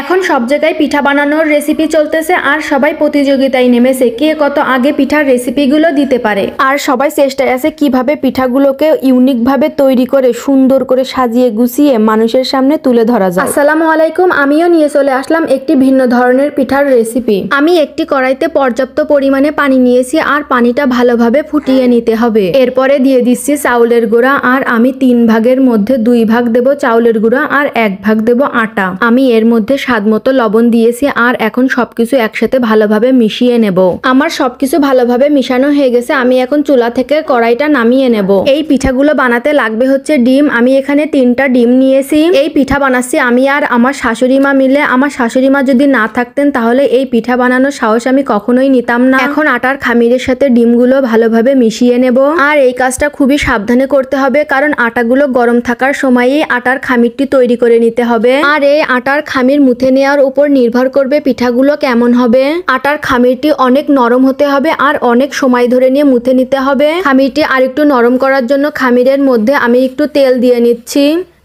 এখন সব জায়গায় পিঠা বানানোর রেসিপি চলতেছে আর সবাই প্রতিযোগিতায় নেমেছে কে কত আগে পিঠার রেসিপিগুলো দিতে পারে। আর সবাই চেষ্টায় আছে কিভাবে পিঠাগুলোকে ইউনিক ভাবে তৈরি করে সুন্দর করে সাজিয়ে গুছিয়ে মানুষের সামনে তুলে ধরা যায়। আসসালামু আলাইকুম, আমিও নিয়ে চলে আসলাম একটি ভিন্ন ধরনের পিঠার রেসিপি। আমি একটি কড়াইতে পর্যাপ্ত পরিমাণে পানি নিয়েছি আর পানিটা ভালোভাবে ফুটিয়ে নিতে হবে। এরপরে দিয়ে দিচ্ছি চাউলের গুঁড়া আর আমি 3 ভাগের মধ্যে 2 ভাগ দেব চাউলের গুঁড়া আর 1 ভাগ দেব আটা। আমি এর মধ্যে স্বাদমতো লবণ দিয়েছি আর এখন সবকিছু একসাথে ভালোভাবে মিশিয়ে নেব। আমার সবকিছু ভালোভাবে মিশানো হয়ে গেছে, আমি এখন চুলা থেকে কড়াইটা নামিয়ে নেব। এই পিঠাগুলো বানাতে লাগবে হচ্ছে ডিম। আমি এখানে 3টা ডিম নিয়েছি। এই পিঠা বানাচ্ছি আমি আর আমার শাশুড়ি মা মিলে। আমার শাশুড়ি মা যদি না থাকতেন তাহলে এই পিঠা বানানোর সাহস আমি কখনোই নিতাম না। এখন আটার খামিরের সাথে ডিমগুলো ভালোভাবে মিশিয়ে নেব। আর এই কাজটা খুবই সাবধানে করতে হবে কারণ আটাগুলো গরম থাকার সময়ই আটার খামিরটি তৈরি করে নিতে হবে। আর এই আটার খামির মুথে নেওয়ার উপর নির্ভর করবে পিঠাগুলো কেমন হবে। আটার খামিরটি অনেক নরম হতে হবে আর অনেক সময় ধরে নিয়ে মুথে নিতে হবে। খামিরটি আরেকটু নরম করার জন্য খামিরের মধ্যে আমি একটু তেল দিয়ে নিচ্ছি।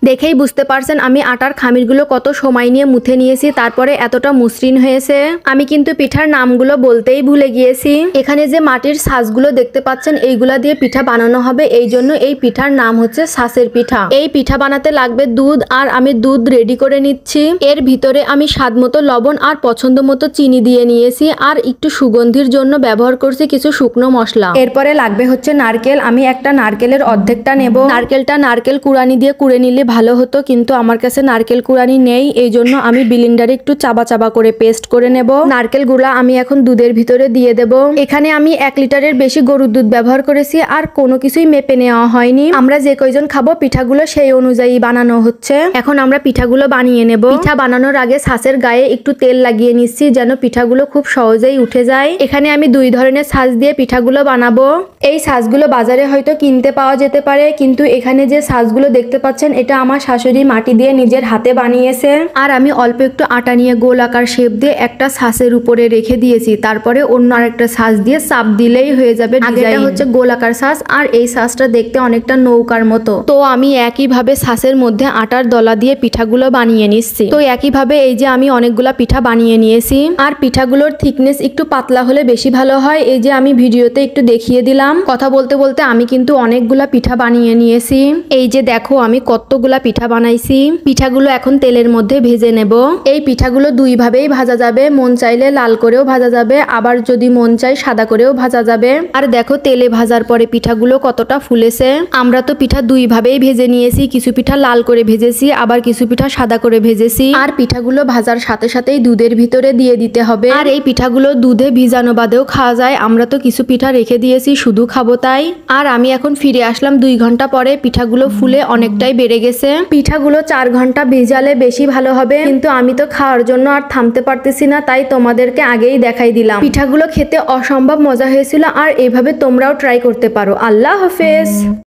দেখেই বুঝতে পারছেন আমি আটার খামিরগুলো কত সময় নিয়ে মুথে নিয়েছি, তারপরে এতটা মসৃণ হয়েছে। আমি কিন্তু পিঠার নামগুলো বলতেই ভুলে গিয়েছি। এখানে যে মাটির ছাঁচগুলো দেখতে পাচ্ছেন এইগুলা দিয়ে পিঠা বানানো হবে, এই জন্য এই পিঠার নাম হচ্ছে ছাঁচের পিঠা। এই পিঠা বানাতে লাগবে দুধ আর আমি দুধ রেডি করে নিচ্ছি। এর ভিতরে আমি স্বাদমতো লবণ আর পছন্দ মতো চিনি দিয়ে নিয়েছি আর একটু সুগন্ধির জন্য ব্যবহার করছি কিছু শুকনো মশলা। এরপরে লাগবে হচ্ছে নারকেল। আমি একটা নারকেলের অর্ধেকটা নেব। নারকেল কুড়ানি দিয়ে কুড়ে নিলে ভালো হতো, কিন্তু আমার কাছে নারকেল কুড়ানি নেই, এই জন্য আমি ব্লেন্ডারে একটু চাবা চাবা করে পেস্ট করে নেব। নারকেল গুঁড়া আমি এখন দুধের ভিতরে দিয়ে দেব। এখানে আমি 1 লিটারের বেশি গরুর দুধ ব্যবহার করেছি আর কোনো কিছুই মেপে নেওয়া হয়নি। আমরা যে কয়জন খাবো পিঠাগুলো সেই অনুযায়ী বানানো হচ্ছে। এখন আমরা পিঠাগুলো বানিয়ে নেব। পিঠা বানানোর আগে ছাঁচের গায়ে একটু তেল লাগিয়ে নিচ্ছি যেন পিঠাগুলো খুব সহজেই উঠে যায়। এখানে আমি 2 ধরনের ছাঁচ দিয়ে পিঠাগুলো বানাবো। এই ছাঁচগুলো বাজারে হয়তো কিনতে পাওয়া যেতে পারে, কিন্তু এখানে যে ছাঁচগুলো দেখতে পাচ্ছেন এটা আমার শাশুড়ি মাটি দিয়ে নিজের হাতে বানিয়েছে। আর আমি অল্প একটু আটা নিয়ে গোল আকার শেপ দিয়ে একটা ছাঁচের উপরে রেখে দিয়েছি, তারপরে অন্য আরেকটা ছাঁচ দিয়ে চাপ দিলেই হয়ে যাবে। আগেটা হচ্ছে গোল আকার ছাঁচ আর এই ছাঁচটা দেখতে অনেকটা নৌকার মতো। তো আমি একইভাবে ছাঁচের মধ্যে আটার দলা দিয়ে পিঠাগুলো বানিয়ে নিচ্ছি। তো একইভাবে এই যে আমি অনেকগুলা পিঠা বানিয়ে নিয়েছি। আর পিঠাগুলোর থিকনেস একটু পাতলা হলে বেশি ভালো হয়। এই যে আমি ভিডিওতে একটু দেখিয়ে দিলাম। কথা বলতে বলতে আমি কিন্তু অনেকগুলা পিঠা বানিয়ে নিয়েছি। এই যে দেখো আমি কতগুলা পিঠা বানাইছি। পিঠাগুলো এখন তেলের মধ্যে ভেজে নেব। এই পিঠাগুলো 2 ভাবেই ভাজা যাবে, মন চাইলে লাল করেও ভাজা যাবে, আবার যদি মন চাই সাদা করেও ভাজা যাবে। আর দেখো তেলে ভাজার পরে পিঠাগুলো কতটা ফুলেছে। আমরা তো পিঠা 2 ভাবেই ভেজে নিয়েছি, কিছু পিঠা লাল করে ভেজেছি আবার কিছু পিঠা সাদা করে ভেজেছি। আর পিঠাগুলো ভাজার সাথে সাথেই দুধের ভিতরে দিয়ে দিতে হবে। আর এই পিঠাগুলো দুধে ভিজানো বাদেও খাওয়া যায়। আমরা তো কিছু পিঠা রেখে দিয়েছি শুধু খাবো তাই। আর আমি এখন ফিরে আসলাম 2 ঘন্টা পরে। পিঠাগুলো ফুলে অনেকটাই বেড়ে গেছে। পিঠাগুলো 4 ঘন্টা ভিজালে বেশি ভালো হবে, কিন্তু আমি তো খাওয়ার জন্য আর থামতে পারতেছি না, তাই তোমাদেরকে আগেই দেখাই দিলাম। পিঠাগুলো খেতে অসম্ভব মজা হয়েছিল আর এভাবে তোমরাও ট্রাই করতে পারো। আল্লাহ হাফেজ।